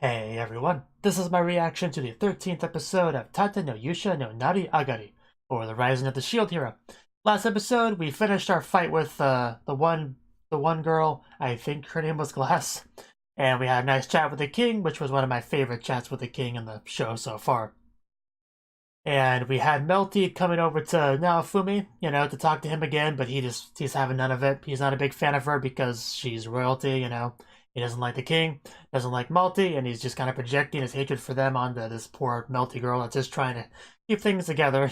Hey everyone, this is my reaction to the 13th episode of Tate no Yuusha no Nariagari, or the Rising of the Shield Hero. Last episode, we finished our fight with the one girl. I think her name was Glass, and we had a nice chat with the king, which was one of my favorite chats with the king in the show so far. And we had Melty coming over to Naofumi, to talk to him again, but he's having none of it. He's not a big fan of her because she's royalty. He doesn't like the king, doesn't like Melty, and he's just kind of projecting his hatred for them onto this poor Melty girl that's just trying to keep things together.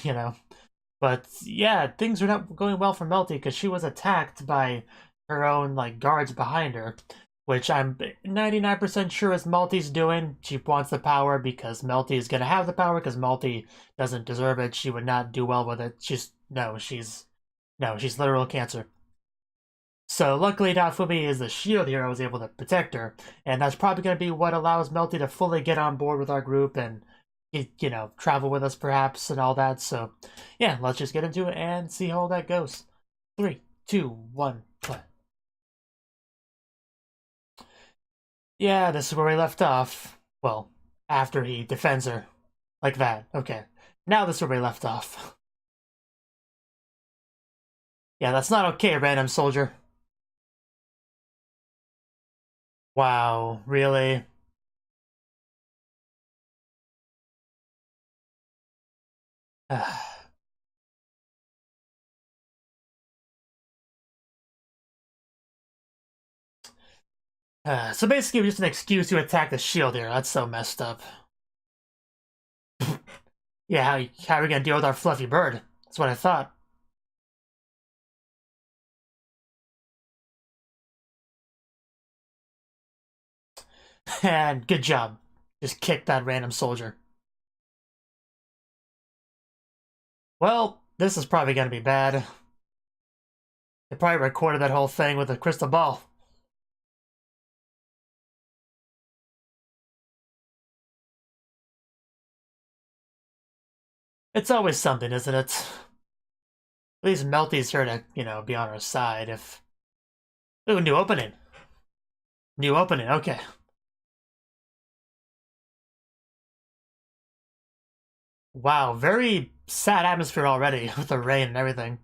But yeah, things are not going well for Melty because she was attacked by her own guards behind her, which I'm 99% sure is Melty's doing. She wants the power because Melty is gonna have the power because Melty doesn't deserve it. She would not do well with it. She's literal cancer. So luckily Naofumi is the shield hero, was able to protect her, and that's probably going to be what allows Melty to fully get on board with our group and, travel with us perhaps and all that. So yeah, let's just get into it and see how all that goes. 3, 2, 1, play. Yeah, this is where we left off. Well, after he defends her. Like that. Okay. Now this is where we left off. Yeah, that's not okay, random soldier. Wow, really? So basically, just an excuse to attack the shield here. That's so messed up. Yeah, how are we gonna deal with our fluffy bird? That's what I thought. And good job. Just kick that random soldier. Well, this is probably gonna be bad. They probably recorded that whole thing with a crystal ball. It's always something, isn't it? At least Melty's here to, be on our side if... Ooh, new opening. New opening, okay. Wow, very sad atmosphere already with the rain and everything.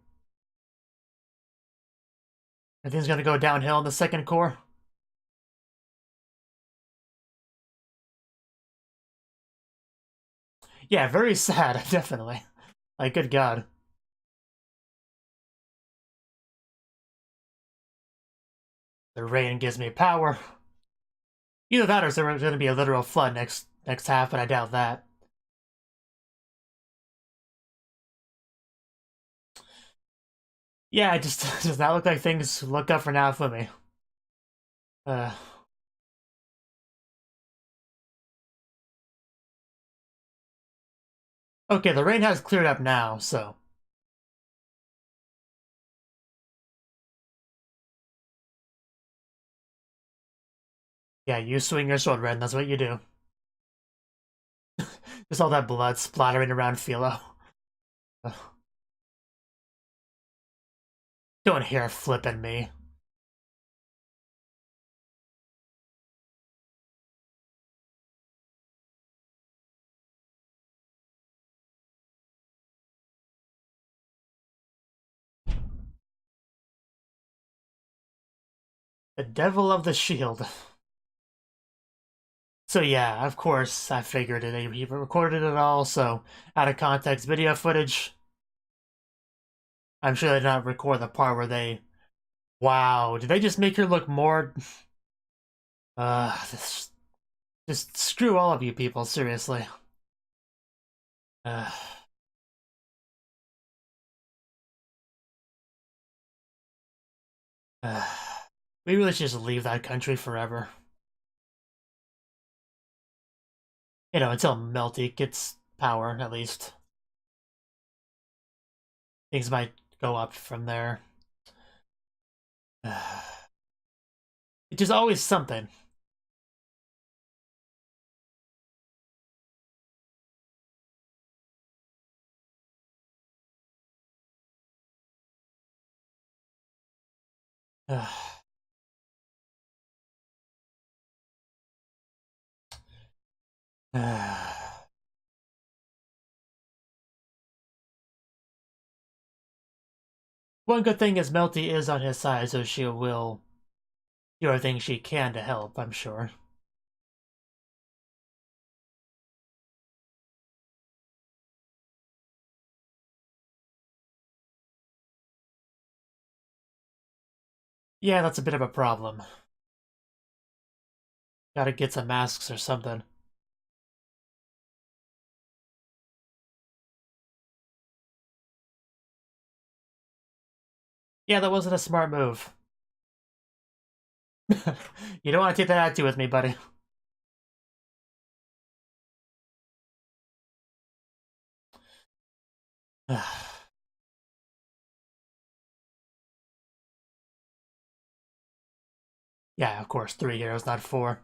Everything's gonna go downhill in the second core. Yeah, very sad, definitely. Good God. The rain gives me power. Either that or there's going to be a literal flood next half, but I doubt that. Yeah, it just does not look like things look up for now for me. Uh, okay, the rain has cleared up now, so... Yeah, you swing your sword, Ren, that's what you do. Just all that blood splattering around Philo. Don't hair flipping me. The devil of the shield. So yeah, of course, I figured it. He recorded it all, so out of context video footage. I'm sure they did not record the part where they... Wow, did they just make her look more... this... Just screw all of you people, seriously. Uh... We really should just leave that country forever. Until Melty gets power, at least. Things might go up from there. It's just always something. One good thing is Melty is on his side, so she will do everything she can to help, I'm sure. Yeah, that's a bit of a problem. Gotta get some masks or something. Yeah, that wasn't a smart move. You don't want to take that attitude with me, buddy. Yeah, of course, 3 heroes, not 4.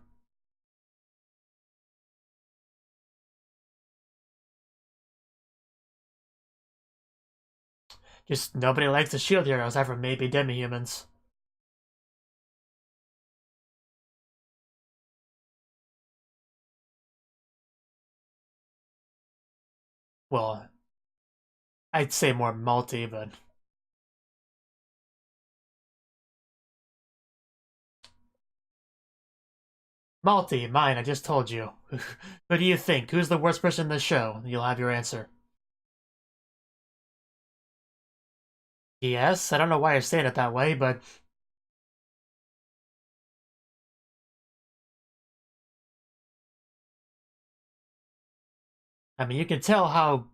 Just nobody likes the shield heroes, except for maybe demi-humans. Well, I'd say more multi, but... Multi, mine, I just told you. Who do you think? Who's the worst person in the show? You'll have your answer. Yes, I don't know why you're saying it that way, but... I mean, you can tell how...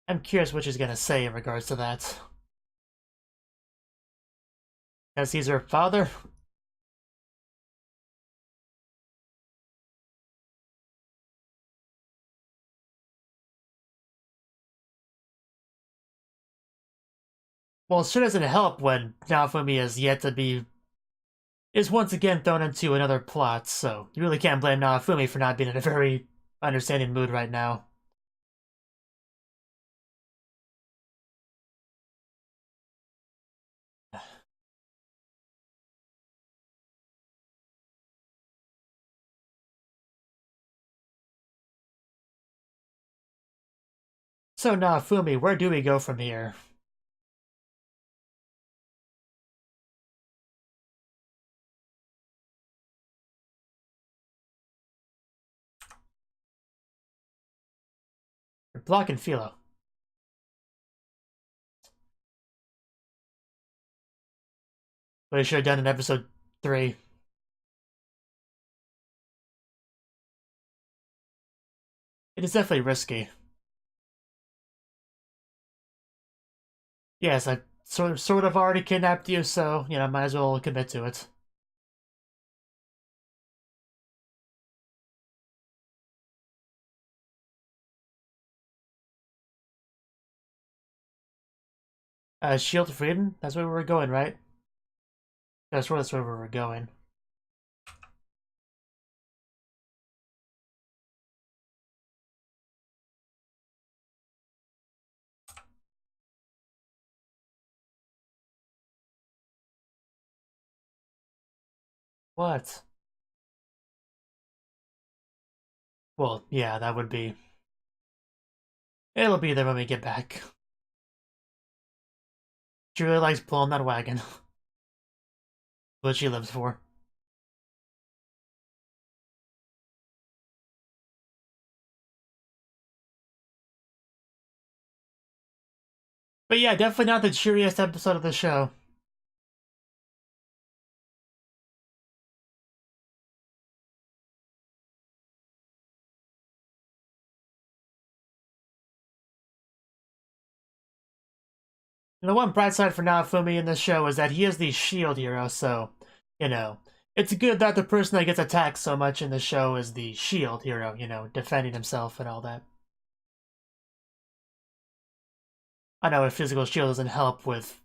I'm curious what she's gonna say in regards to that. Because he's her father? Well, it sure doesn't help when Naofumi is yet to be... is once again thrown into another plot, so you really can't blame Naofumi for not being in a very understanding mood right now. So Naofumi, where do we go from here? You're blocking Philo. What I should have done in episode 3. It is definitely risky. Yes, I sort of already kidnapped you, so, you know, might as well commit to it. Shield of Freedom? That's where we were going, right? That's where we were going. What? Well, yeah, that would be... It'll be there when we get back. She really likes pulling that wagon. What she lives for. But yeah, definitely not the cheeriest episode of the show. And the one bright side for Naofumi in this show is that he is the shield hero, so, you know, it's good that the person that gets attacked so much in the show is the shield hero, you know, defending himself and all that. I know a physical shield doesn't help with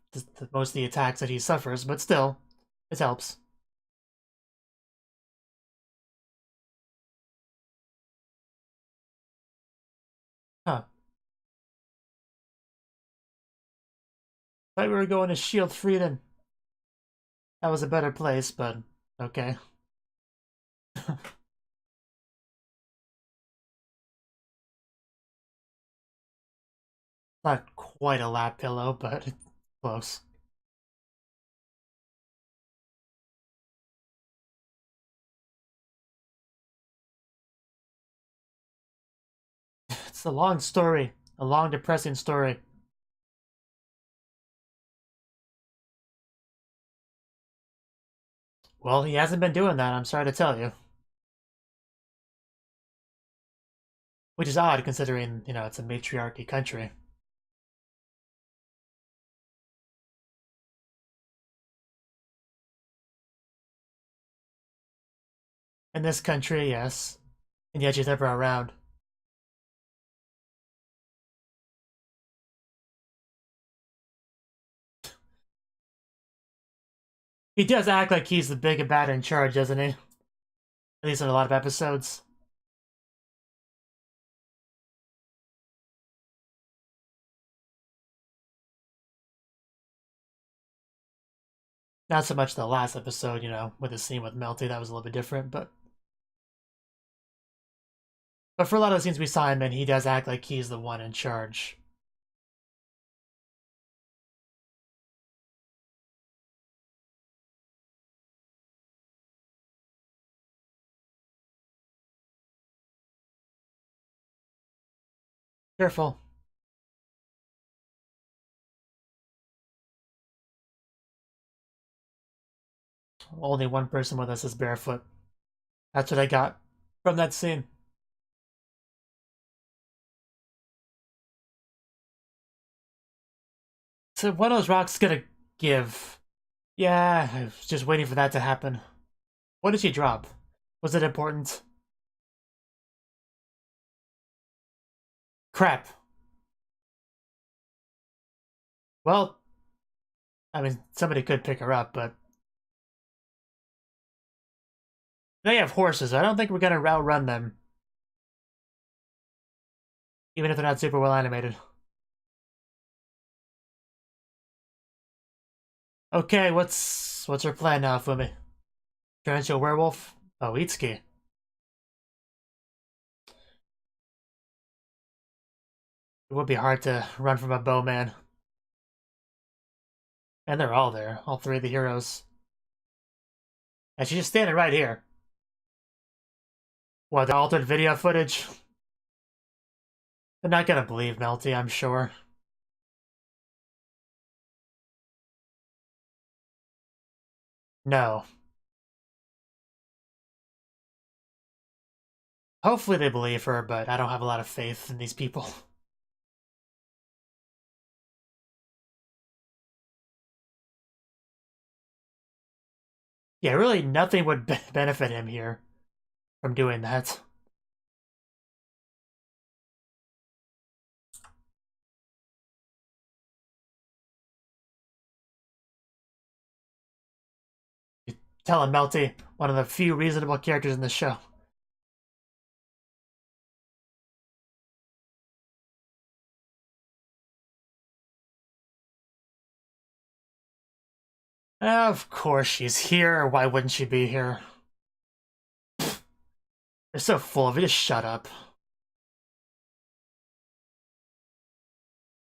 most of the attacks that he suffers, but still, it helps. Thought we were going to Shield Freedom. That was a better place, but okay. Not quite a lap pillow, but close. It's a long story. A long, depressing story. Well, he hasn't been doing that, I'm sorry to tell you. Which is odd, considering, you know, it's a matriarchy country. In this country, yes. And yet she's never around. He does act like he's the big and bad in charge, doesn't he? At least in a lot of episodes. Not so much the last episode, you know, with the scene with Melty, that was a little bit different, but... But for a lot of the scenes we saw him in, he does act like he's the one in charge. Careful. Only one person with us is barefoot. That's what I got from that scene. So one of those rocks gonna give. Yeah, I was just waiting for that to happen. What did she drop? Was it important? Crap. Well, I mean, somebody could pick her up, but... They have horses. I don't think we're gonna outrun them. Even if they're not super well animated. Okay, what's her plan now, Fumi? Turn into a werewolf? Oh, Itsuki. It would be hard to run from a bowman. And they're all there. All three of the heroes. And she's just standing right here. What, the altered video footage? They're not gonna believe Melty, I'm sure. No. Hopefully they believe her, but I don't have a lot of faith in these people. Yeah, really nothing would benefit him here from doing that. Tell him, Melty, one of the few reasonable characters in the show. Of course she's here. Why wouldn't she be here? They're so full of it. Just shut up.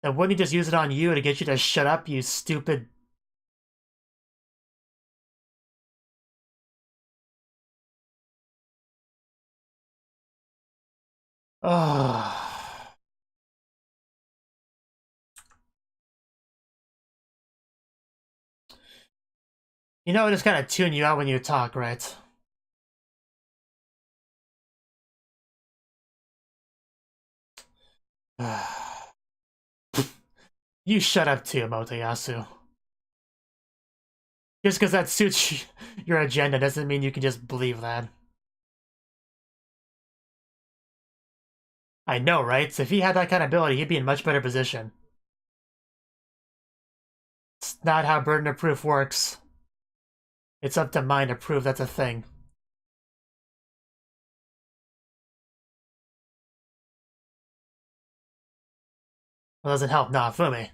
And wouldn't he just use it on you to get you to shut up, you stupid... Ugh. You know, I just kind of tune you out when you talk, right? You shut up too, Motoyasu. Just because that suits your agenda doesn't mean you can just believe that. I know, right? So if he had that kind of ability, he'd be in much better position. It's not how burden of proof works. It's up to mine to prove that's a thing. Well, doesn't help, nah, Fumi.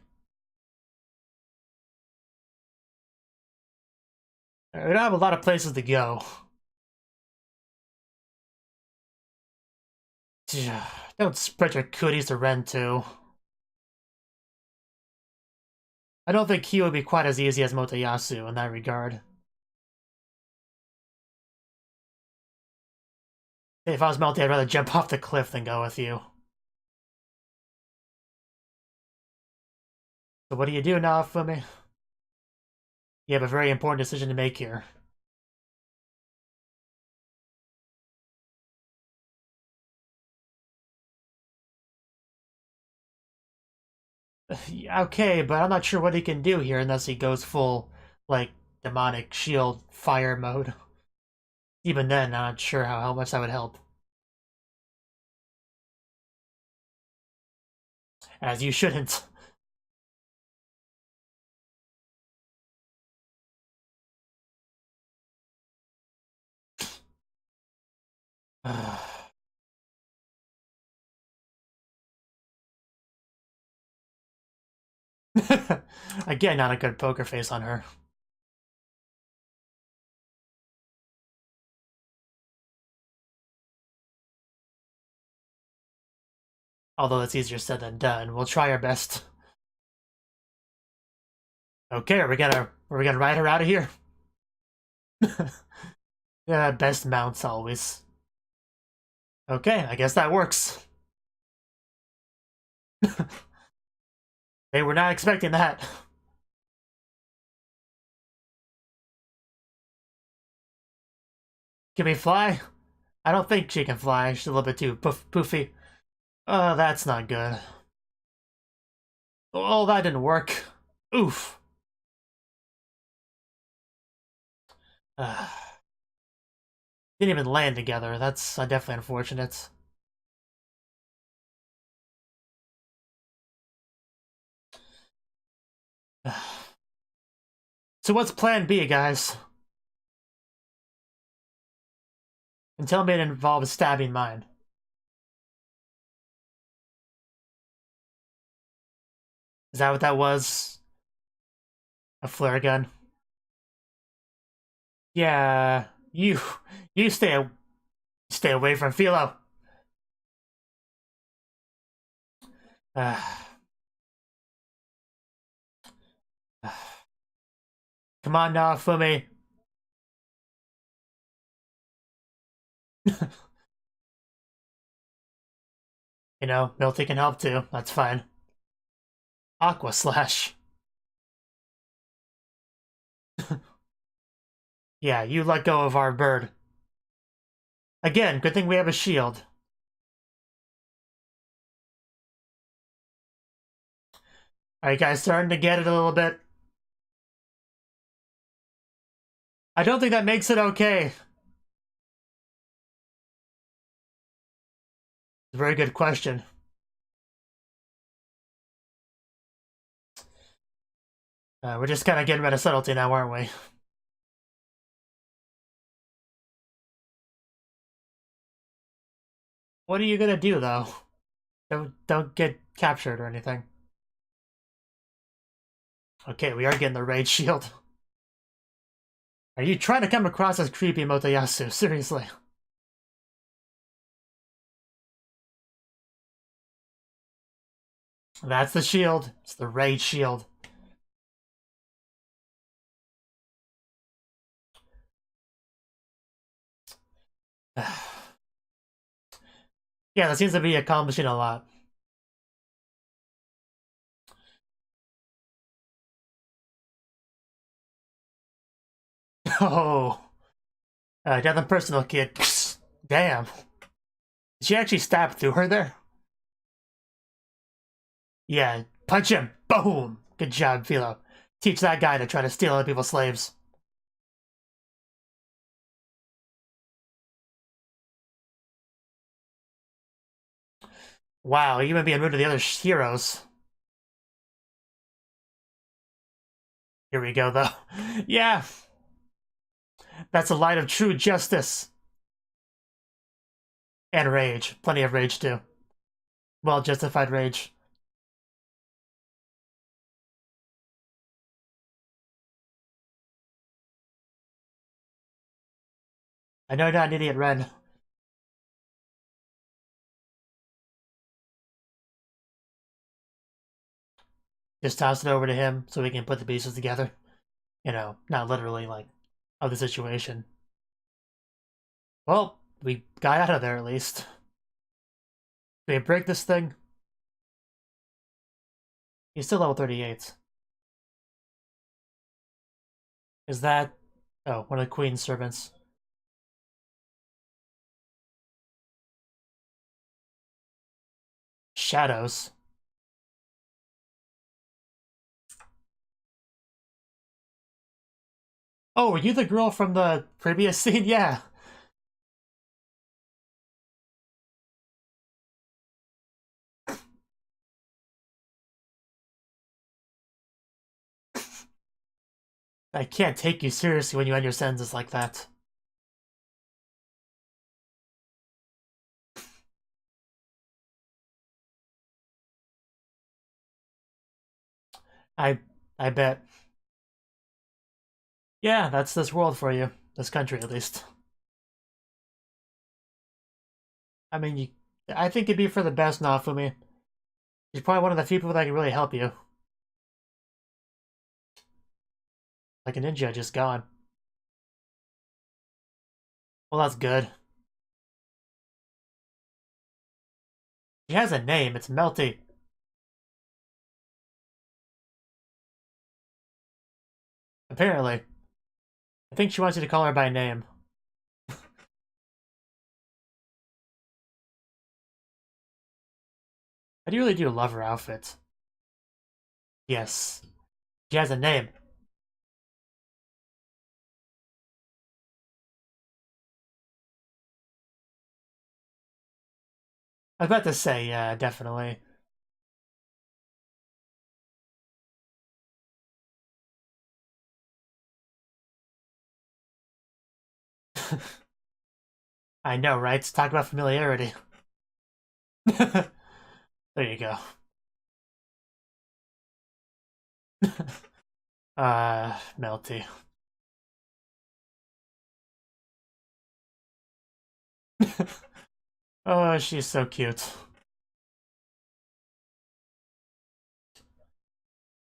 We don't have a lot of places to go. Don't spread your cooties to Ren too. I don't think Kyuu would be quite as easy as Motoyasu in that regard. If I was Melty, I'd rather jump off the cliff than go with you. So what do you do now, Fumi? You have a very important decision to make here. Okay, but I'm not sure what he can do here unless he goes full, like, demonic shield fire mode. Even then, I'm not sure how much that would help. As you shouldn't. Again, not a good poker face on her. Although that's easier said than done. We'll try our best. Okay, are we gonna ride her out of here? Yeah, best mounts always. Okay, I guess that works. They were not expecting that. Can we fly? I don't think she can fly. She's a little bit too poofy. Oh, that's not good. Oh, that didn't work. Oof. Didn't even land together. That's definitely unfortunate. So what's plan B, guys? And tell me it involves stabbing mine. Is that what that was? A flare gun? Yeah, you stay away from Philo. Come on now, Fumi. You know, Milty can help too. That's fine. Aqua Slash. Yeah, you let go of our bird. Again, good thing we have a shield. Are you guys starting to get it a little bit? I don't think that makes it okay. It's a very good question. We're just kind of getting rid of subtlety now, aren't we? What are you gonna do, though? Don't get captured or anything. Okay, we are getting the raid shield. Are you trying to come across as creepy, Motoyasu? Seriously. That's the shield. It's the raid shield. Yeah, that seems to be accomplishing a lot. Oh. Death personal kid. Damn. Did she actually stab through her there? Yeah, punch him. Boom. Good job, Philo. Teach that guy to try to steal other people's slaves. Wow, even being rude to the other heroes. Here we go, though. Yeah. That's a light of true justice. And rage. Plenty of rage, too. Well justified rage. I know you're not an idiot, Ren. Just toss it over to him so we can put the pieces together. You know, not literally, like, of the situation. Well, we got out of there at least. Did we break this thing? He's still level 38. Is that... Oh, one of the Queen's servants. Shadows. Oh, were you the girl from the previous scene? Yeah. I can't take you seriously when you end your sentences like that. I bet. Yeah, that's this world for you. This country, at least. I mean, I think it'd be for the best, Nafumi. She's probably one of the few people that can really help you. Like a ninja just gone. Well, that's good. She has a name. It's Melty. Apparently. I think she wants you to call her by name. I do really love her outfit. Yes. She has a name. I was about to say, yeah, definitely. I know, right? Let's talk about familiarity. There you go. Melty. Oh, she's so cute. A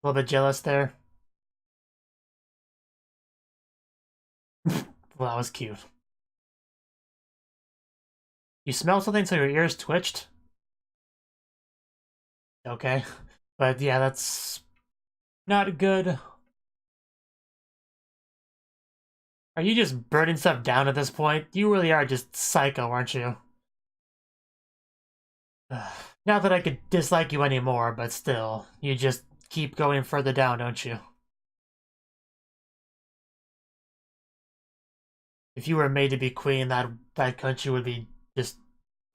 little bit jealous there. Well, that was cute. You smell something so your ears twitched? Okay. But yeah, that's not good. Are you just burning stuff down at this point? You really are just psycho, aren't you? Not that I could dislike you anymore, but still, you just keep going further down, don't you? If you were made to be queen, that country would be just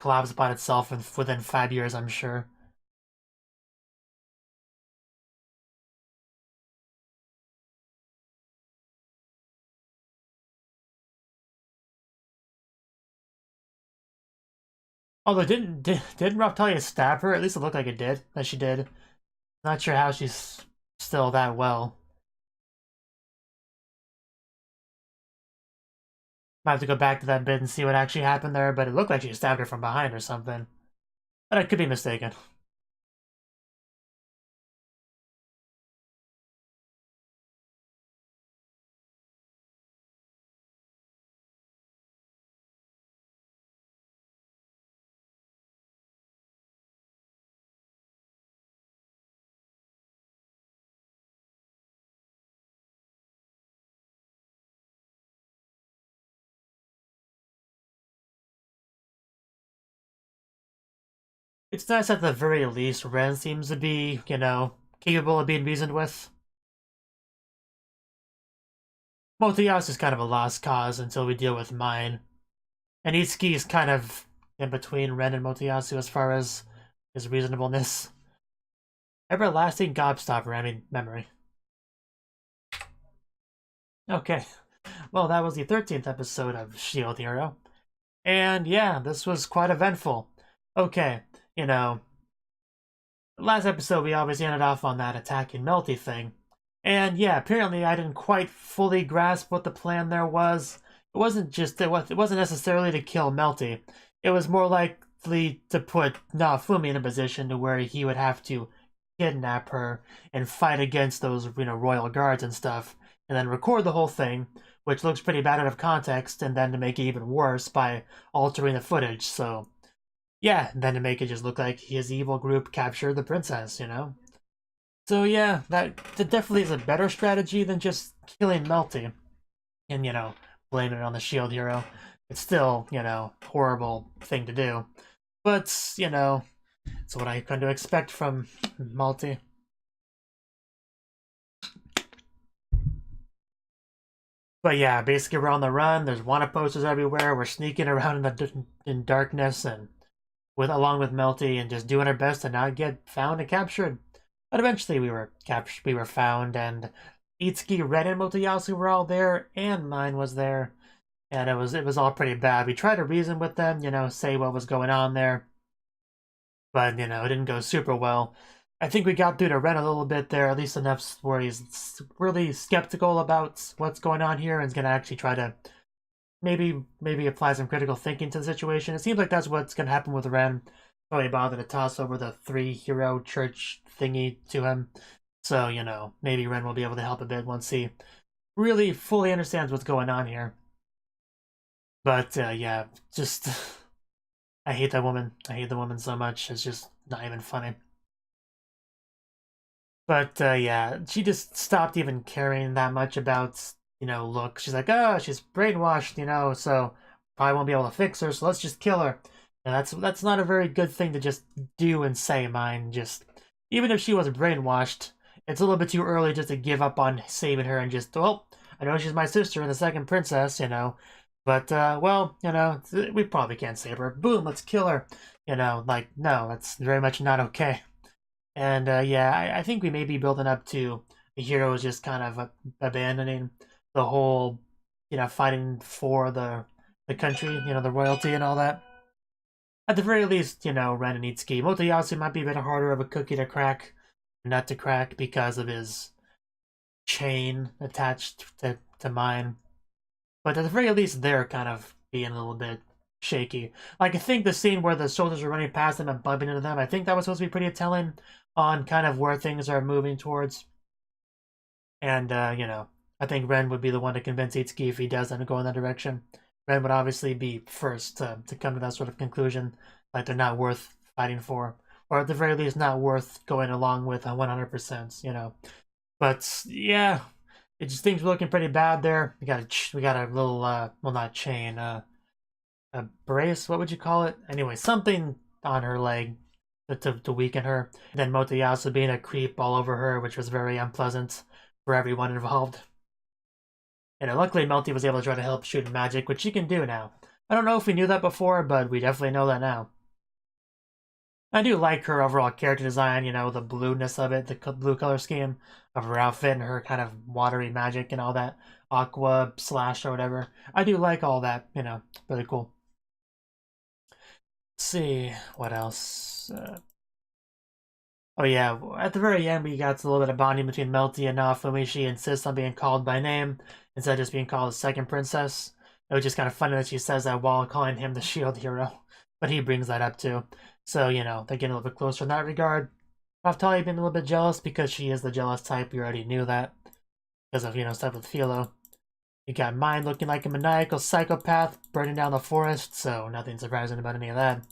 collapse upon itself within 5 years, I'm sure. Although didn't Raptalia stab her? At least it looked like it did. That she did. Not sure how she's still that well. Might have to go back to that bit and see what actually happened there, but it looked like she stabbed her from behind or something. But I could be mistaken. It's nice at the very least Ren seems to be, you know, capable of being reasoned with. Motoyasu is kind of a lost cause until we deal with mine. And Itsuki is kind of in between Ren and Motoyasu as far as his reasonableness. Everlasting gobstopper, I mean, memory. Okay. Well, that was the 13th episode of Shield Hero. And yeah, this was quite eventful. Okay, you know, last episode we obviously ended off on that attacking Melty thing. And yeah, apparently I didn't quite fully grasp what the plan there was. wasn't necessarily to kill Melty. It was more likely to put Naofumi in a position to where he would have to kidnap her and fight against those royal guards and stuff, and then record the whole thing, which looks pretty bad out of context, and then to make it even worse by altering the footage. So yeah, and then to make it just look like his evil group captured the princess, So yeah, that definitely is a better strategy than just killing Melty and, blaming it on the shield hero. It's still, horrible thing to do. But, it's what I come to expect from Melty. But yeah, basically we're on the run. There's wanted posters everywhere. We're sneaking around in darkness and along with Melty and just doing our best to not get found and captured. But eventually we were found, and Itsuki, Ren, and Motoyasu were all there, and mine was there. And it was all pretty bad. We tried to reason with them, say what was going on there. But, it didn't go super well. I think we got through to Ren a little bit there, at least enough where he's really skeptical about what's going on here and is going to actually try to maybe apply some critical thinking to the situation. It seems like that's what's going to happen with Ren. Probably bother to toss over the 3-hero church thingy to him. So, maybe Ren will be able to help a bit once he really fully understands what's going on here. But, yeah, just... I hate that woman. I hate the woman so much. It's just not even funny. But, yeah, she just stopped even caring that much about, look. She's like, oh, she's brainwashed, so probably won't be able to fix her, so let's just kill her. And that's not a very good thing to just do and say, mine. Just, even if she was brainwashed, it's a little bit too early just to give up on saving her and just, well, I know she's my sister and the second princess, but, well, we probably can't save her. Boom, let's kill her. No, that's very much not okay. And, yeah, I think we may be building up to the heroes just kind of abandoning the whole, fighting for the country, the royalty and all that. At the very least, Ren and Itsuki. Motoyasu might be a bit harder of a cookie to crack, nut to crack, because of his chain attached to mine. But at the very least, they're kind of being a little bit shaky. Like, I think the scene where the soldiers are running past them and bumping into them, I think that was supposed to be pretty telling on kind of where things are moving towards. And, I think Ren would be the one to convince Itsuki if he does end up going that direction. Ren would obviously be first to come to that sort of conclusion, like they're not worth fighting for, or at the very least not worth going along with 100%, But yeah, it just things were looking pretty bad there. We got a little well, not chain, a brace. What would you call it? Anyway, something on her leg to weaken her. And then Motoyasu being a creep all over her, which was very unpleasant for everyone involved. And luckily, Melty was able to try to help shoot magic, which she can do now. I don't know if we knew that before, but we definitely know that now. I do like her overall character design, the blueness of it, the blue color scheme of her outfit and her kind of watery magic and all that, aqua slash or whatever. I do like all that, really cool. Let's see, what else? Oh yeah, at the very end we got a little bit of bonding between Melty and Naofumi. She insists on being called by name instead of just being called the second princess. It was just kind of funny that she says that while calling him the shield hero, but he brings that up too. So, they're getting a little bit closer in that regard. Raftali being a little bit jealous because she is the jealous type. We already knew that because of, stuff with Philo. You got Mine looking like a maniacal psychopath burning down the forest, so nothing surprising about any of that.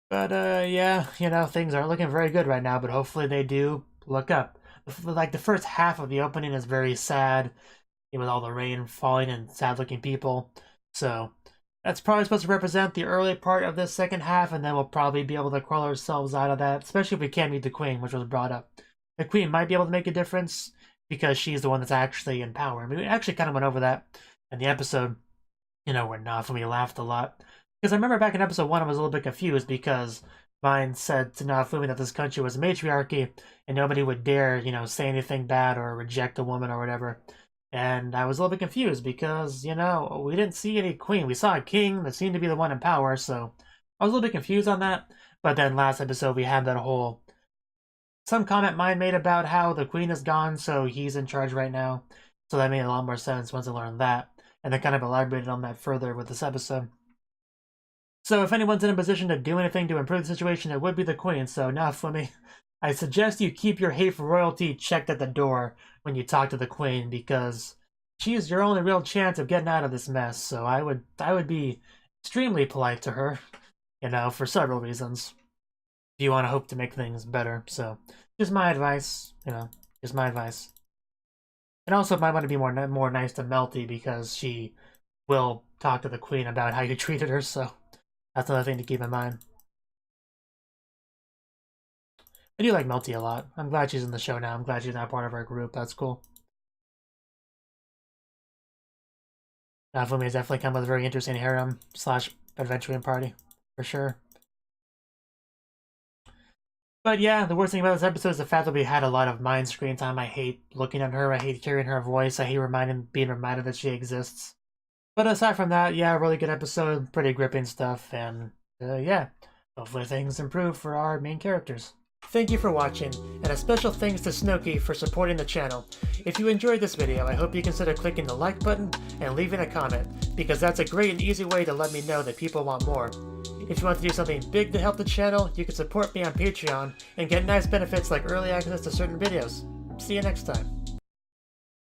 But, yeah, things aren't looking very good right now, but hopefully they do look up. Like, the first half of the opening is very sad, with all the rain falling and sad-looking people. So, that's probably supposed to represent the early part of this second half, and then we'll probably be able to crawl ourselves out of that, especially if we can't meet the Queen, which was brought up. The Queen might be able to make a difference, because she's the one that's actually in power. I mean, we actually kind of went over that in the episode, where Naofumi laughed a lot. Because I remember back in episode 1, I was a little bit confused because Mine said to Naofumi that this country was a matriarchy and nobody would dare, say anything bad or reject a woman or whatever. And I was a little bit confused because, we didn't see any queen. We saw a king that seemed to be the one in power, so I was a little bit confused on that. But then last episode, we had that whole some comment mine made about how the queen is gone, so he's in charge right now. So that made a lot more sense once I learned that, and they kind of elaborated on that further with this episode. So if anyone's in a position to do anything to improve the situation, it would be the queen. So now, Fumi, I suggest you keep your hate for royalty checked at the door when you talk to the queen, because she is your only real chance of getting out of this mess. So I would be extremely polite to her, you know, for several reasons. If you want to hope to make things better. So just my advice, you know, just my advice. And also might want to be more nice to Melty, because she will talk to the queen about how you treated her. So that's another thing to keep in mind. I do like Melty a lot. I'm glad she's in the show now. I'm glad she's not part of our group. That's cool. Fumi has definitely come with a very interesting harem / adventuring party, for sure. But yeah, the worst thing about this episode is the fact that we had a lot of mind screen time. I hate looking at her. I hate hearing her voice. I hate being reminded that she exists. But aside from that, yeah, really good episode. Pretty gripping stuff. And yeah, hopefully things improve for our main characters. Thank you for watching, and a special thanks to Cnouki for supporting the channel. If you enjoyed this video, I hope you consider clicking the like button and leaving a comment, because that's a great and easy way to let me know that people want more. If you want to do something big to help the channel, you can support me on Patreon and get nice benefits like early access to certain videos. See you next time.